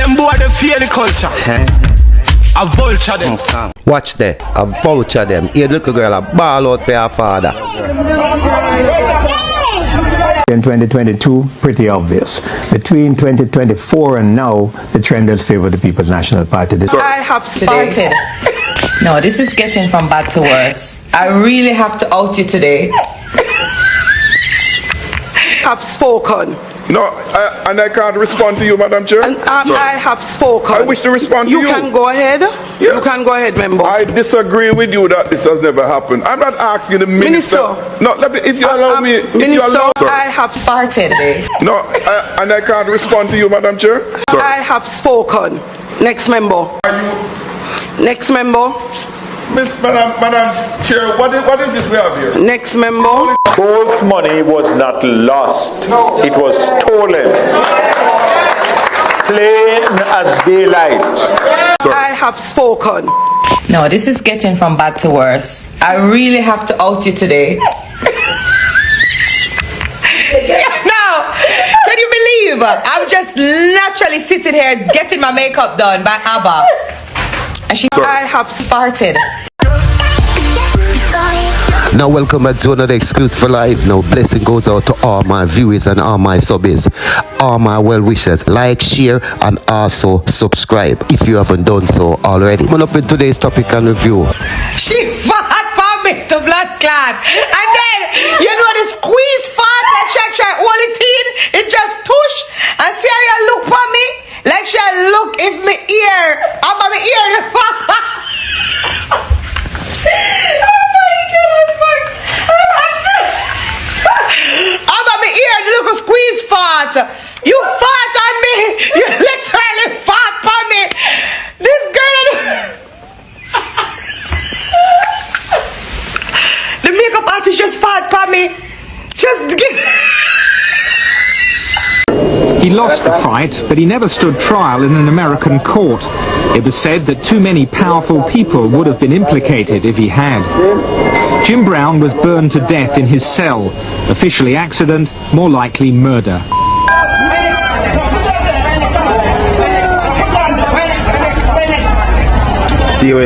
Them boy they fear the culture. A vulture them. Watch there, a vulture them. Here little girl a ball out for her father. In 2022, pretty obvious. Between 2024 and now, the trend has favored the People's National Party. I have started. No, this is getting from bad to worse. I really have to out you today. Have spoken. No, and I can't respond to you, Madam Chair. And I have spoken. I wish to respond to you. You can go ahead. Yes. You can go ahead, member. I disagree with you that this has never happened. I'm not asking the minister. No, let me, if you allow me. Minister, I have started. No, and I can't respond to you, Madam Chair. I have spoken. Next member. Next member. Miss Madam Chair, what is this we have here? Next member. Bolts' money was not lost. It was stolen. Plain as daylight. I have spoken. No, this is getting from bad to worse. I really have to out you today. Now, can you believe I'm just naturally sitting here getting my makeup done by Abba? And I have farted. Now welcome back to another Exclusive for Live. Now blessing goes out to all my viewers and all my subbies, all my well-wishers. Like, share and also subscribe if you haven't done so already. Coming up in today's topic and review. She fought for me to blood clot. And then, you know the squeeze fart that she try all it in, it just tush. And see how you look for me? Like she look if me ear, I'm my ear, you fart. I'm on my ear, the little squeeze fart. You fart on me. You literally fart on me. This girl. The makeup artist just fart on me. Just give. He lost the fight, but he never stood trial in an American court. It was said that too many powerful people would have been implicated if he had. Jim Brown was burned to death in his cell. Officially accident, more likely murder. You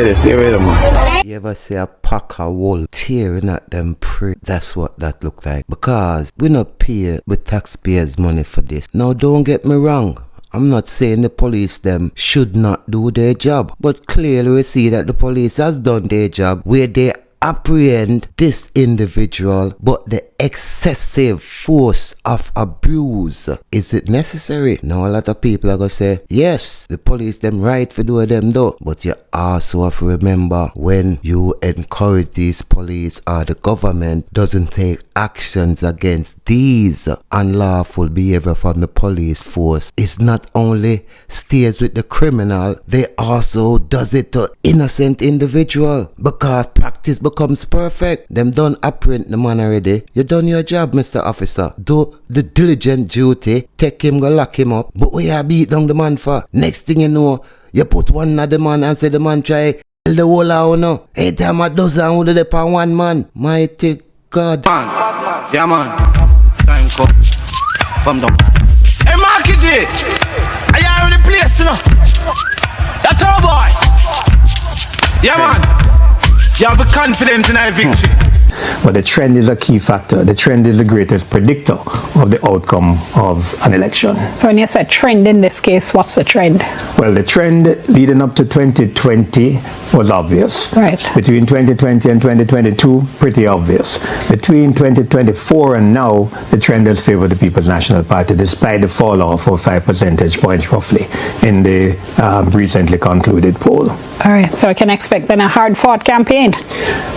ever see a pack of wool tearing at them prey? That's what that look like. Because we not pay with taxpayers' money for this. Now don't get me wrong. I'm not saying the police them should not do their job. But clearly we see that the police has done their job where they apprehend this individual, but the excessive force of abuse, is it necessary? Now a lot of people are gonna say, yes, the police them right for doing them though, but you also have to remember when you encourage these police or the government doesn't take actions against these unlawful behavior from the police force, it's not only stays with the criminal, they also does it to innocent individual, because practice becomes perfect. Them done apprehend the man already. You done your job, Mr. Officer. Do the diligent duty, take him, go lock him up. But what you beat down the man for? Next thing you know, you put one of the man and say the man try the whole hour now. Every time a dozen would have on one man. Mighty God. Man. Yeah, man. Time come. Come down. Hey, Marky J. Are you in the place, you know? That's all, boy. Yeah, man. You have a confidence in our victory. But the trend is a key factor. The trend is the greatest predictor of the outcome of an election. So when you say trend in this case, what's the trend? Well, the trend leading up to 2020 was obvious. Right. Between 2020 and 2022, pretty obvious. Between 2024 and now, the trend has favored the People's National Party, despite the fall off of 5 percentage points roughly in the recently concluded poll. All right, so I can expect then a hard-fought campaign?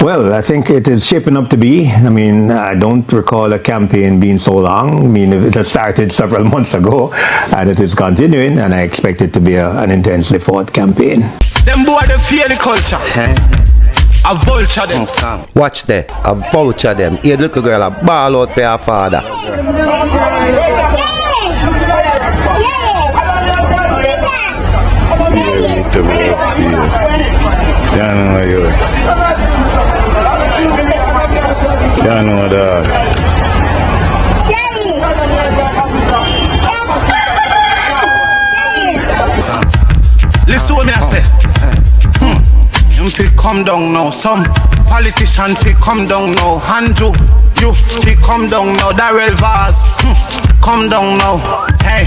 Well, I think it is shaping up to be. I mean, I don't recall a campaign being so long. I mean, it has started several months ago, and it is continuing, and I expect it to be an intensely fought campaign. Them boy, they fear the culture. A vulture them. Watch there, a vulture them. Here little girl a ball out for her father. what me I say? Him fi come down now. Some politician fi come down now. Andrew, you fi come down now. Darrell Vaz, come down now. Hey,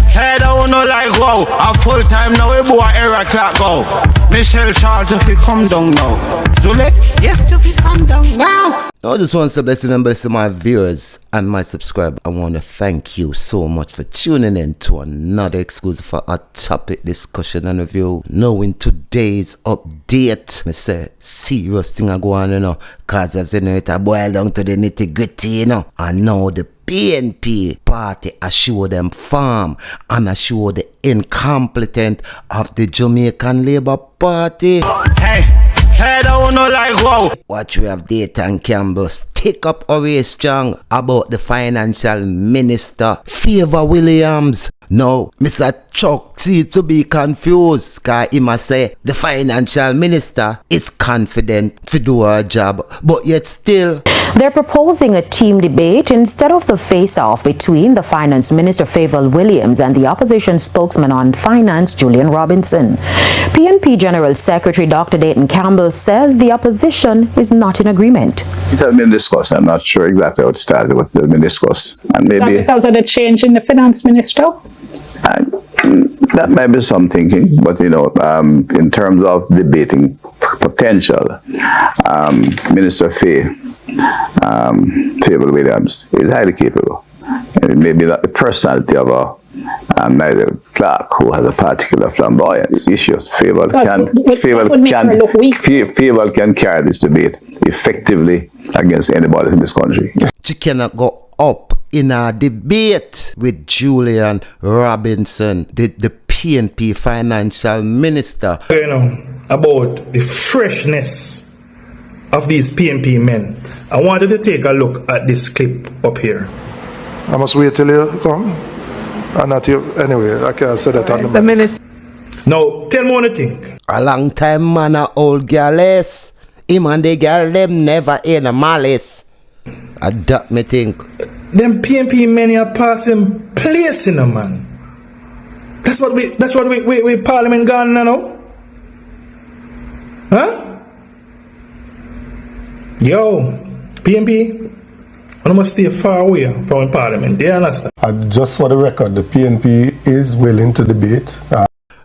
hey, that one no like wow. A full time now, we boy era clock go. Michelle Charles, you fi come down now. Juliet, yes, you fi come down now. I just want to bless and bless my viewers and my subscribers. I want to thank you so much for tuning in to another exclusive for a topic discussion and review. Knowing today's update, I say serious thing I go on, you know, cause as you know it I boil down to the nitty gritty, you know. And now the PNP party assure them farm and assure the incompetent of the Jamaican Labour Party. Hey, that one no like wow. Watch, we have Dayton Campbell stick up Horace Strong about the financial minister Fayval Williams. Now, Mr. Chuck seems to be confused, cause he must say the financial minister is confident to do her job, but yet still they're proposing a team debate instead of the face-off between the finance minister Fayval Williams and the opposition spokesman on finance Julian Robinson. PNP General Secretary Dr. Dayton Campbell says the opposition is not in agreement. It has been discussed. I'm not sure exactly how it started, but it has been discussed. And maybe because of the change in the finance minister? That might be some thinking, but you know, in terms of debating potential, Minister Fayval Williams is highly capable. And maybe not the personality of a neither Clark, who has a particular flamboyance issues. Fayval can carry this debate effectively against anybody in this country. She cannot go up in a debate with Julian Robinson, the PNP financial minister. You know, about the freshness of these PNP men. I wanted to take a look at this clip up here. I must wait till you come. I'm not here anyway. I can't say that on the minute. Now, tell me what you think. A long time man a old girl-less. Him and the girl them never in a malice. I that me think. Them PNP men are passing place in a man. That's what we parliament gone now. Huh? Yo, PNP, I must stay far away from the parliament. Do you understand? Just for the record, the PNP is willing to debate.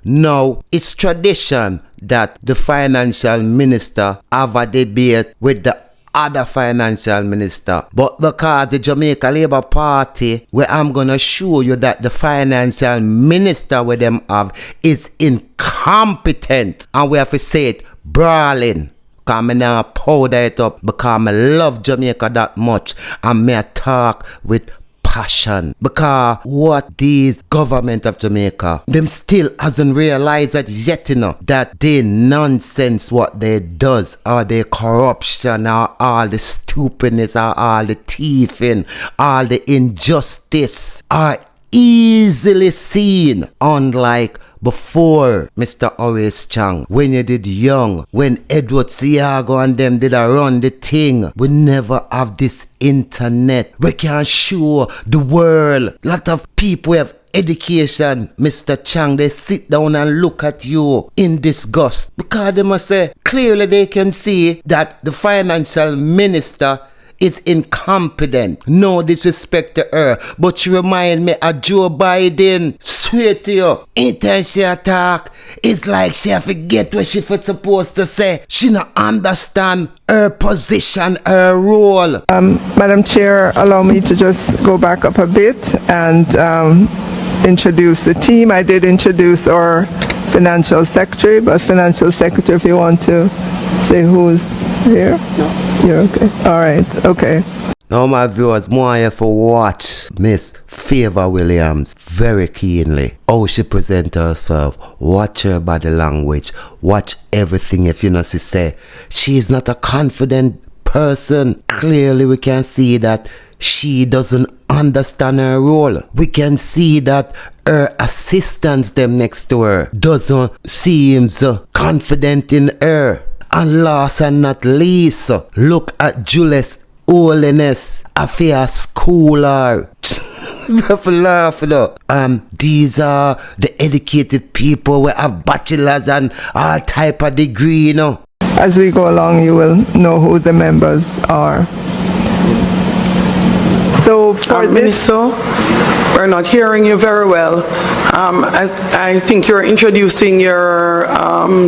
No, it's tradition that the financial minister have a debate with the other financial minister. But because the Jamaica Labour Party, where I'm gonna show you that the financial minister with them have is incompetent, and we have to say it brawling. Because I now powder it up because I love Jamaica that much and me talk with passion. Because what these government of Jamaica, them still hasn't realized that yet, you know, that they nonsense what they does, or their corruption, or all the stupidness, or all the thieving, all the injustice are easily seen, unlike before Mr. Horace Chang, when you did young, when Edward Siago and them did run the thing. We never have this internet. We can show the world. Lot of people have education, Mr. Chang, they sit down and look at you in disgust. Because they must say, clearly they can see that the financial minister is incompetent. No disrespect to her, but she remind me of Joe Biden. Swear to you, anytime she attack, it's like she forget what she was supposed to say. She not understand her position, her role. Madam Chair, allow me to just go back up a bit and introduce the team. I did introduce our financial secretary, but financial secretary, if you want to say who's here? No. You're okay. All right. Okay. Now my viewers, more here for watch Miss Fayval Williams very keenly. How she present herself. Watch her body language. Watch everything. If you know, she say she is not a confident person. Clearly we can see that she doesn't understand her role. We can see that her assistants them next to her doesn't seem confident in her. And last and not least, look at Juilet Holness, a fair schooler. For laugh, these are the educated people who have bachelors and all type of degree, As we go along, you will know who the members are. So, for Minister, we're not hearing you very well. I think you're introducing your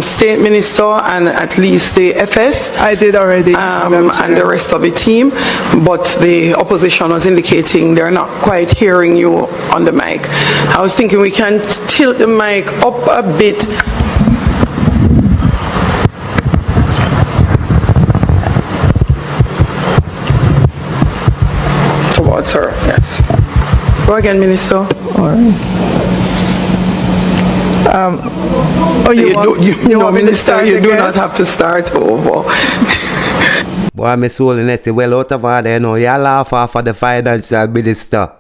state minister and at least the FS. I did already. And the rest of the team, but the opposition was indicating they're not quite hearing you on the mic. I was thinking we can tilt the mic up a bit. Towards her, yes. Go again, Minister. All right. Minister, you do not have to start over. Boy, Miss Holness, well out of order, you laugh off of the financial minister.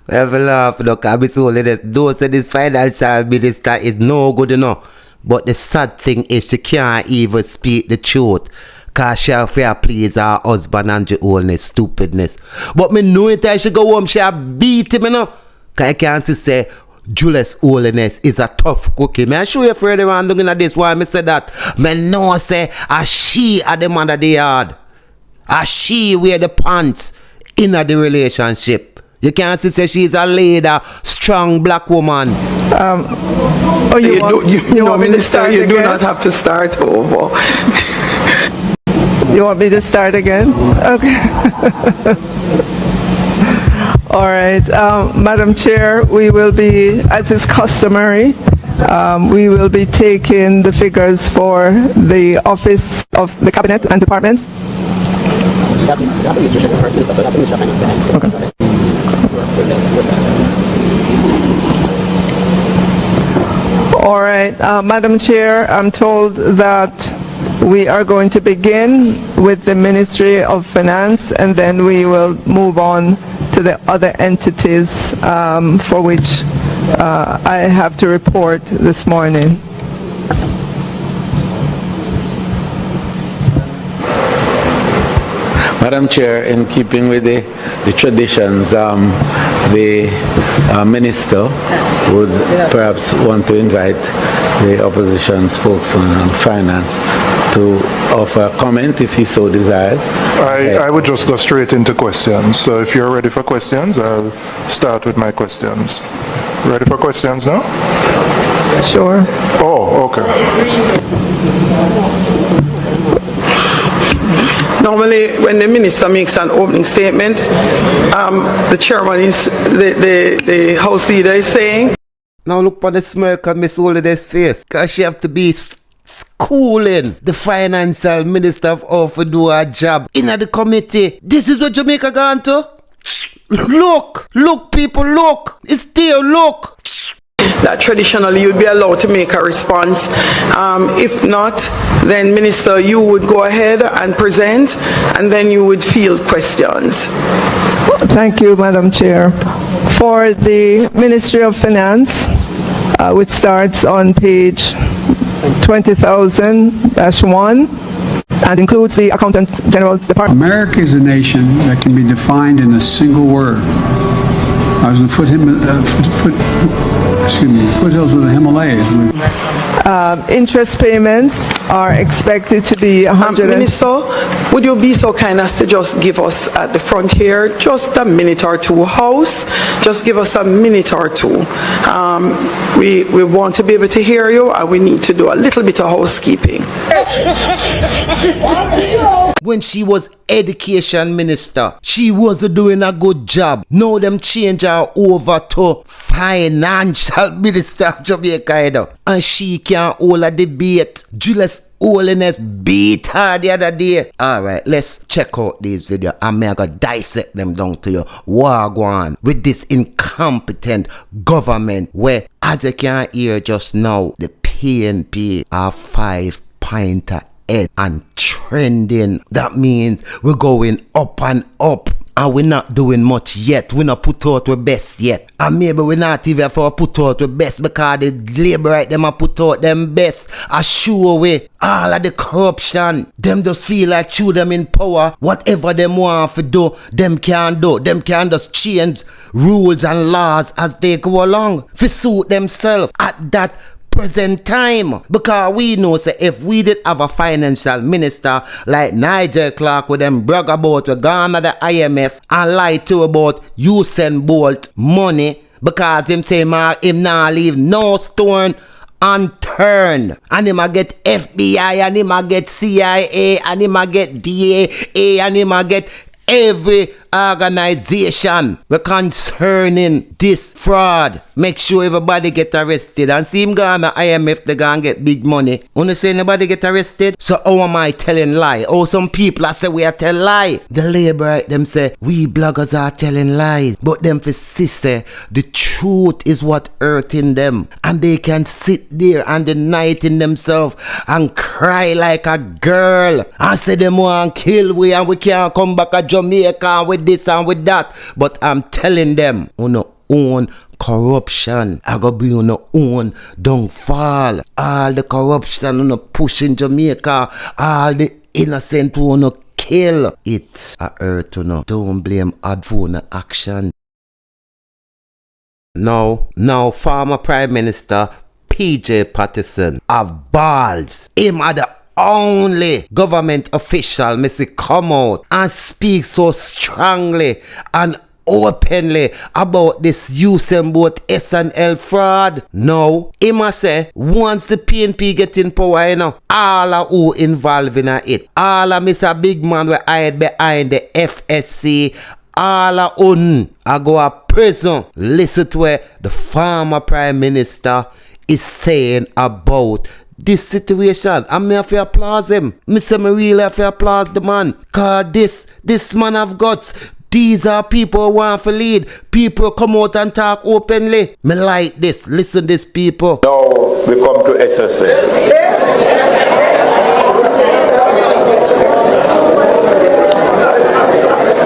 Ever laugh, look, Miss Holness, those say this financial minister is no good enough. But the sad thing is she can't even speak the truth. Cause she'll fair please her husband and Holness stupidness. But me know it I should go home, she'll beat him, Cause I can't say Juilet Holness is a tough cookie. Me I show you further on doing this why me say that. Me know say a she are the man of the yard. A she wear the pants in the relationship. You can't say she's a leader, strong black woman. You want me to start you again? Do not have to start over. You want me to start again? Okay. All right, Madam Chair, we will be, as is customary, we will be taking the figures for the Office of the Cabinet and Departments. Okay. All right, Madam Chair, I'm told that we are going to begin with the Ministry of Finance and then we will move on to the other entities for which I have to report this morning. Madam Chair, in keeping with the traditions, the Minister would perhaps want to invite the opposition spokesman on finance to offer a comment if he so desires. I would just go straight into questions. So if you're ready for questions, I'll start with my questions. Ready for questions now? Sure. Oh, okay. Normally, when the minister makes an opening statement, the chairman is, the House leader is saying. Now look for the smirk on Miss Holness' face, because she have to be schooling the financial minister of how to do her job in the committee. This is what Jamaica gone to? Look people, look. It's still look. That traditionally you'd be allowed to make a response. If not, then Minister, you would go ahead and present and then you would field questions. Thank you, Madam Chair. For the Ministry of Finance, which starts on page 20,000-1 and includes the Accountant General's Department. America is a nation that can be defined in a single word. I was in the foothills of the Himalayas. Interest payments are expected to be 100. Minister, would you be so kind as to just give us at the front here just a minute or two? House, just give us a minute or two. We want to be able to hear you and we need to do a little bit of housekeeping. When she was education minister, she wasn't doing a good job. Now them change her over to financial minister of Jamaica, and she can't hold a debate. Juilet Holness beat her the other day. Alright, let's check out this video and I'm gonna dissect them down to you. Wagwan with this incompetent government where, as you can hear just now, the PNP are 5 points ahead and trending. That means we're going up and up. And we're not doing much yet. We not put out our best yet. And maybe we not even for put out our best because the labor right them a put out them best. Assure we all of the corruption. Them just feel like chew them in power. Whatever them want to do, them can do. Them can just change rules and laws as they go along. To suit themselves at that present time, because we know say if we did have a financial minister like Nigel Clark with them brag about we gone to the IMF and lie to about Usain Bolt money because him say him nah leave no stone unturned, and him a get FBI and him a get CIA and him a get DAA and him a get every organization concerning this fraud. Make sure everybody get arrested. And see him gone to IMF, they gonna get big money. Wanna say nobody get arrested? So how am I telling lie? Oh, some people I say we are tell lie. The labor right them say we bloggers are telling lies. But them for say the truth is what hurting them. And they can sit there and deny it in themselves and cry like a girl. And say them want kill we and we can't come back to Jamaica with this and with that. But I'm telling them, own corruption. I go be on your own downfall. All the corruption push in Jamaica. All the innocent who kill. It's a hurt to know. Don't blame hard for no action. Now former Prime Minister PJ.Patterson have balls. Him are the only government official must come out and speak so strongly and openly about this Usain Bolt S&L fraud. Now, he must say, once the PNP get in power, all of who involved in it, all of Mr. Big Man will hide behind the FSC, all of who are go to prison. Listen to what the former Prime Minister is saying about this situation. And me have to applaud him. Me say me really have to applaud the man. Cause this man have guts. These are people who want to lead. People come out and talk openly. Me like this. Listen this people. Now we come to SSA.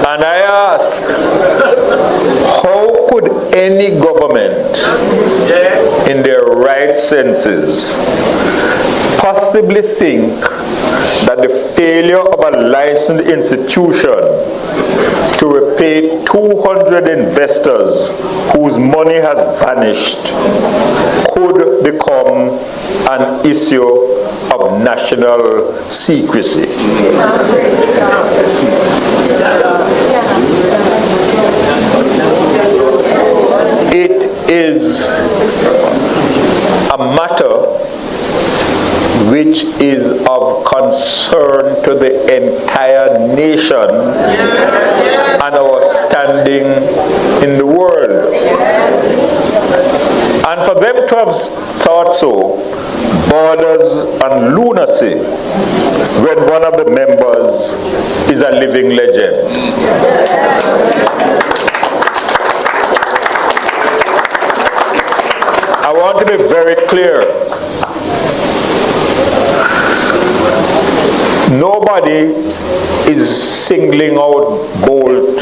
And I ask, how could any government in their right senses possibly think that the failure of a licensed institution to repay 200 investors whose money has vanished could become an issue of national secrecy? It is a matter which is of concern to the entire nation and our standing in the world. And for them to have thought so borders on lunacy when one of the members is a living legend. I want to be very clear. Nobody is singling out Bolt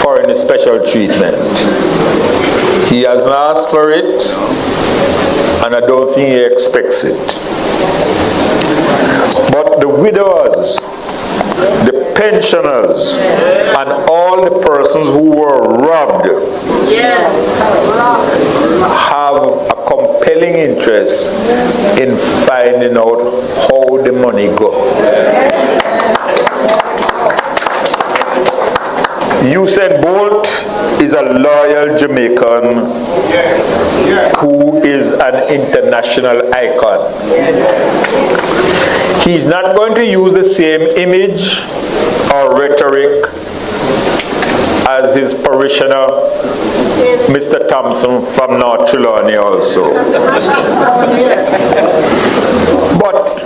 for any special treatment. He hasn't asked for it, and I don't think he expects it. But the widowers, the pensioners, and all the persons who were robbed have a compelling interest in finding out how the money goes. Usain Bolt is a loyal Jamaican who is an international icon. He's not going to use the same image or rhetoric as his parishioner, Mr. Thompson from North Trelawney also. But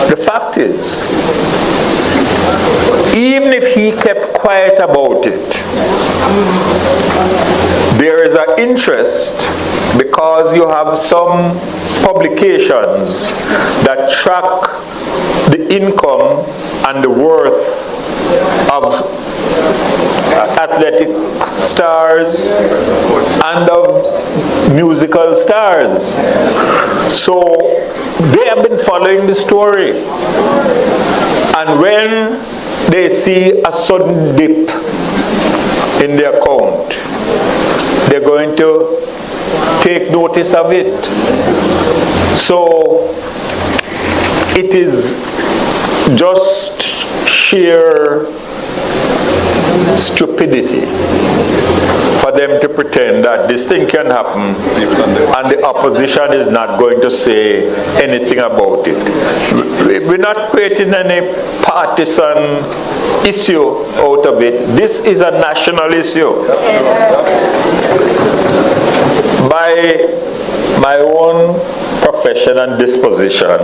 the fact is, even if he kept quiet about it, there is an interest because you have some publications that track the income and the worth of athletic stars and of musical stars. So they have been following the story. And when they see a sudden dip in the account, they're going to take notice of it. So it is just sheer stupidity for them to pretend that this thing can happen and the opposition is not going to say anything about it. We're not creating any partisan issue out of it. This is a national issue. By my own profession and disposition,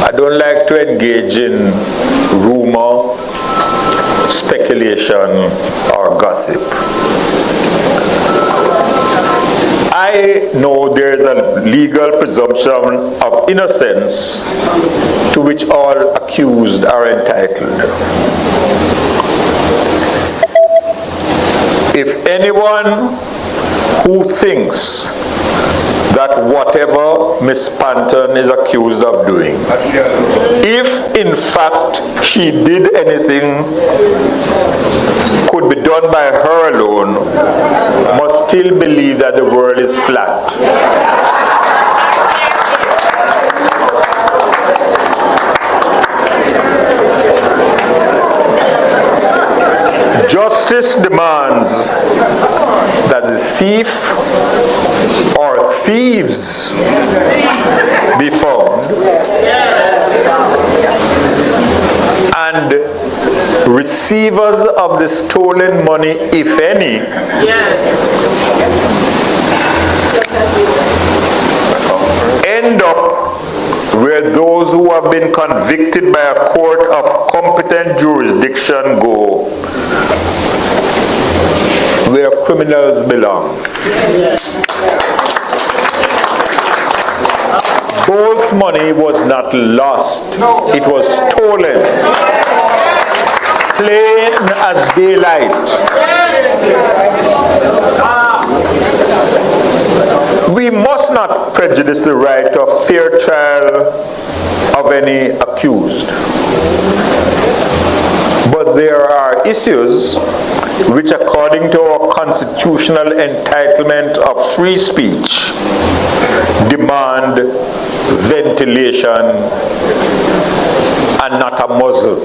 I don't like to engage in rumor, speculation, or gossip. I know there is a legal presumption of innocence to which all accused are entitled. If anyone who thinks that whatever Miss Panton is accused of doing, if in fact she did anything could be done by her alone, must still believe that the world is flat. Justice demands that the thief or thieves be found and receivers of the stolen money, if any, end up where those who have been convicted by a court of competent jurisdiction go, where criminals belong. Bolts' money was not lost, it was stolen. Plain as daylight. We must not prejudice the right of fair trial of any accused. But there are issues which, according to our constitutional entitlement of free speech, demand ventilation and not a muzzle.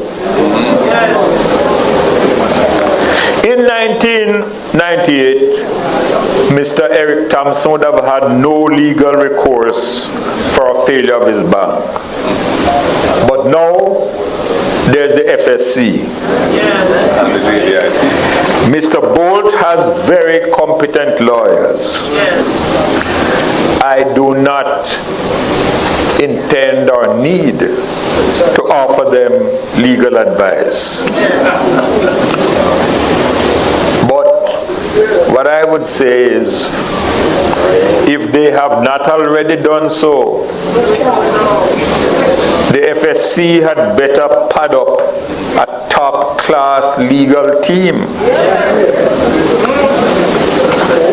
In 1998, Mr. Eric Thompson would have had no legal recourse for a failure of his bank. But now, there's the FSC. Mr. Bolt has very competent lawyers. I do not intend or need to offer them legal advice. But what I would say is, if they have not already done so, the FSC had better pad up a top-class legal team.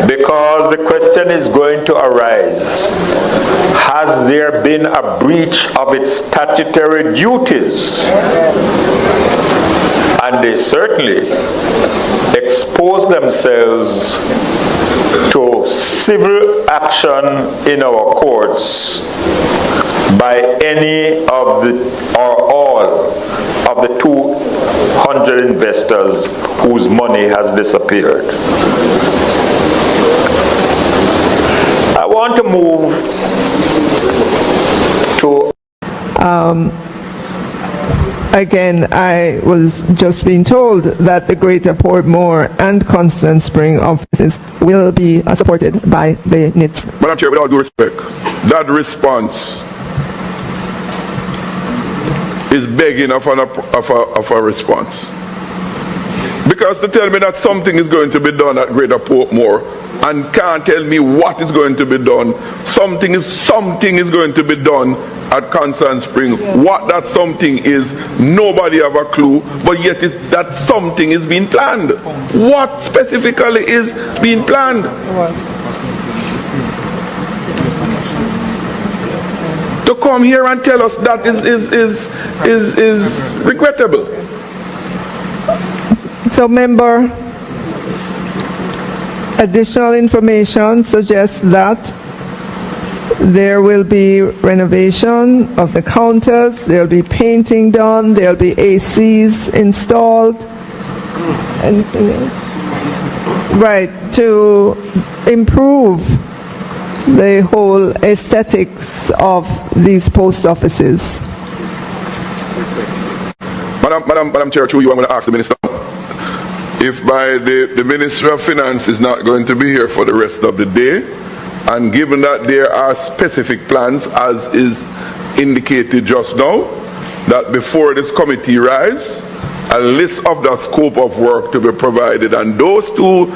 Because the question is going to arise, has there been a breach of its statutory duties? And they certainly expose themselves to civil action in our courts by any of the or all of the 200 investors whose money has disappeared. I want to move to again, I was just being told that the Greater Portmore and Constant Spring offices will be supported by the NITS. Madam Chair, with all due respect, that response is begging of a response. Because to tell me that something is going to be done at Greater Portmore and can't tell me what is going to be done. Something is going to be done at Constant Spring. What that something is, nobody have a clue, but yet that something is being planned. What specifically is being planned? To come here and tell us that is regrettable. So, member, additional information suggests that there will be renovation of the counters, there will be painting done, there will be ACs installed. Anything else? Right, to improve the whole aesthetics of these post offices. Madam Chair, through you, I'm going to ask the Minister. If by the Minister of Finance is not going to be here for the rest of the day, and given that there are specific plans, as is indicated just now, that before this committee rise, a list of the scope of work to be provided, and those two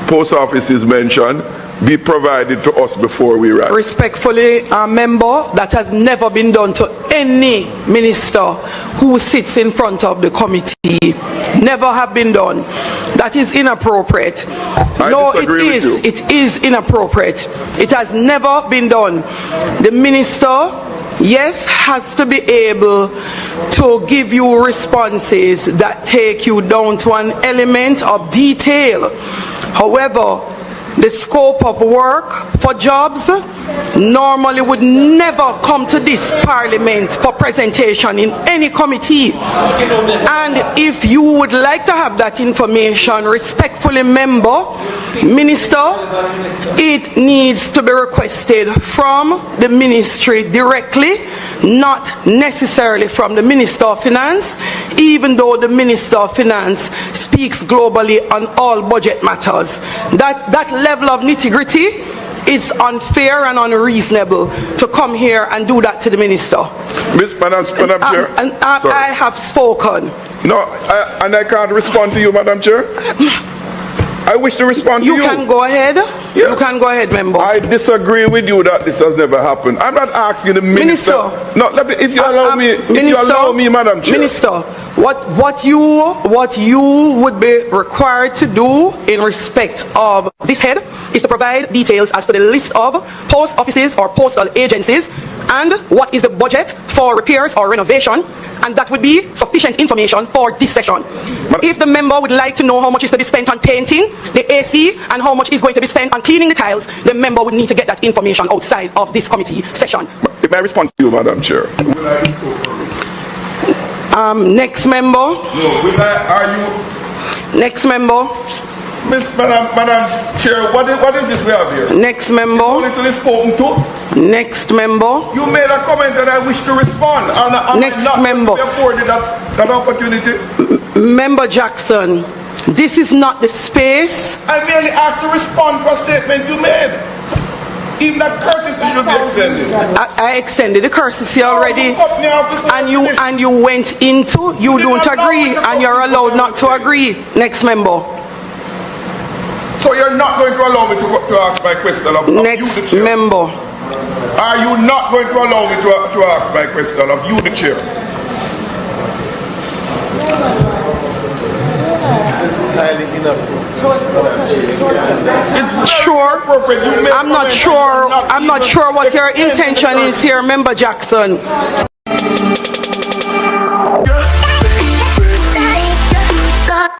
post offices mentioned be provided to us before we rise. Respectfully, member, that has never been done to any minister who sits in front of the committee. Never have been done. That is inappropriate. No, it is. It is inappropriate. It has never been done. The minister, yes, has to be able to give you responses that take you down to an element of detail. However, the scope of work for jobs normally would never come to this parliament for presentation in any committee. And if you would like to have that information, respectfully, member, minister, it needs to be requested from the ministry directly, not necessarily from the Minister of Finance, even though the Minister of Finance speaks globally on all budget matters. That level of nitty-gritty, it's unfair and unreasonable to come here and do that to the minister. Madam Chair. I have spoken. No, and I can't respond to you, Madam Chair. I wish to respond to you. You can go ahead. Yes. You can go ahead, member. I disagree with you that this has never happened. I'm not asking the minister. No, if you allow me, you allow me, Madam Chair. Minister, what you would be required to do in respect of this head is to provide details as to the list of post offices or postal agencies and what is the budget for repairs or renovation, and that would be sufficient information for this session. If the member would like to know how much is to be spent on painting the AC and how much is going to be spent on cleaning the tiles, the member would need to get that information outside of this committee session. If I respond to you, Madam Chair. Next member. No, are you? Next member. Madam Chair, what is this we have here? Next member. Only to be spoken to? Next member. You made a comment that I wish to respond. Next member. Afforded that opportunity. Member Jackson, this is not the space. I merely asked to respond to a statement you made. Even that courtesy should be extended. I extended the courtesy already, and you went into, you don't agree, and you're allowed not to agree. Next member. So you're not going to allow me to ask my question of next you, the chair? Member. Are you not going to allow me to ask my question of you, the chair? Sure. I'm not sure what your intention is here, Member Jackson.